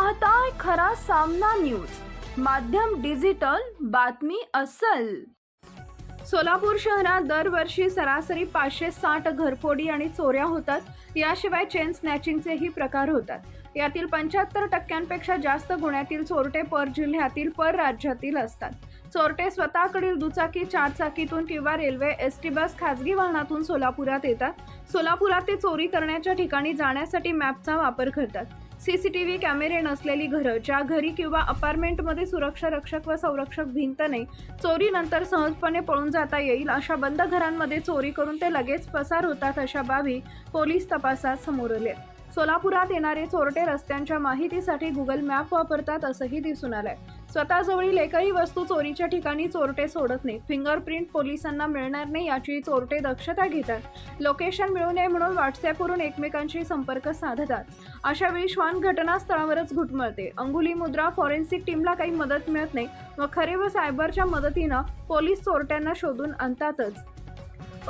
पाहताय खरा सामना न्यूज, माध्यम डिजिटल, बातमी अस्सल। सोलापूर शहरात दरवर्षी सरासरी 560 घरफोडी आणि चोऱ्या होतात। याशिवाय चेन स्नॅचिंगचेही प्रकार होतात। यातील 75% जास्त गुन्ह्यातील चोरटे जिल्ह्यातील राज्यातील असतात। चोरटे स्वतःकडील दुचाकी, चारचाकीतून किंवा रेल्वे, एसटी बस, खासगी वाहनातून सोलापुरात येतात। सोलापुरात ते चोरी करण्याच्या ठिकाणी जाण्यासाठी मॅपचा वापर करतात। सीसीटीव्ही कॅमेरे नसलेली घरं, ज्या घरी किंवा अपार्टमेंटमध्ये सुरक्षा रक्षक व संरक्षक भिंत नाही, चोरीनंतर सहजपणे पळून जाता येईल अशा बंद घरांमध्ये चोरी करून ते लगेच पसार होतात, अशा बाबी पोलीस तपासात समोर आले। सोलापुरात येणारे चोरटे रस्त्यांच्या माहितीसाठी गुगल मॅप वापरतात असंही दिसून आलंय। स्वतःजवळील एकही वस्तू चोरीच्या ठिकाणी चोरटे सोडत नाही। फिंगरप्रिंट पोलिसांना मिळणार नाही याची चोरटे दक्षता घेतात। लोकेशन मिळू नये म्हणून व्हॉट्सअॅपवरून एकमेकांशी संपर्क साधतात। अशा वेळी श्वान घटनास्थळावरच घुटमळते। अंगुली मुद्रा फॉरेन्सिक टीमला काही मदत मिळत नाही व खरे व सायबरच्या मदतीनं पोलीस चोरट्यांना शोधून आणतातच।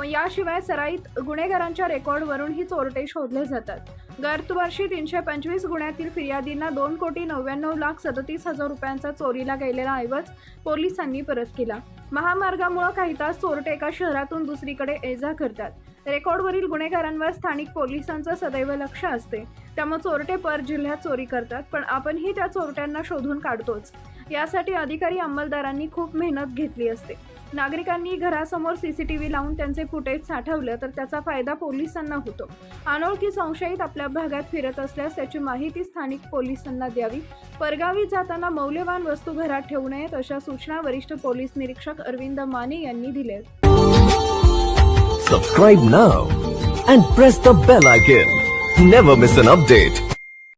याशिवाय सराईत गुन्हेगारांच्या रेकॉर्डवरून ही चोरटे शोधले जातात। गतवर्षी 325 गुन्ह्यातील फिर्यादींना 2,99,37,000 रुपयांचा चोरीला गेलेला ऐवज पोलिसांनी परत केला। महामार्गामुळे काही तास चोरटे एका शहरातून दुसरीकडे ये-जा करतात। रेकॉर्डवरील गुन्हेगारांवर स्थानिक पोलिसांचं सदैव लक्ष असते, त्यामुळे चोरटे जिल्ह्यात चोरी करतात, पण आपणही त्या चोरट्यांना शोधून काढतोच। यासाठी अधिकारी अंमलदारांनी खूप मेहनत घेतली असते। नागरिकांनी घरासमोर सीसीटीव्ही लावून त्यांचे फुटेज साठवलं तर त्याचा फायदा पोलिसांना होतो। अनोळखी संशयित आपल्या भागात फिरत असल्यास त्याची माहिती स्थानिक पोलिसांना द्यावी। परगावी जाताना मौल्यवान वस्तू घरात ठेवू नयेत अशा सूचना वरिष्ठ पोलीस निरीक्षक अरविंद माने यांनी दिल्यात। Subscribe now and press the bell icon. Never miss an update.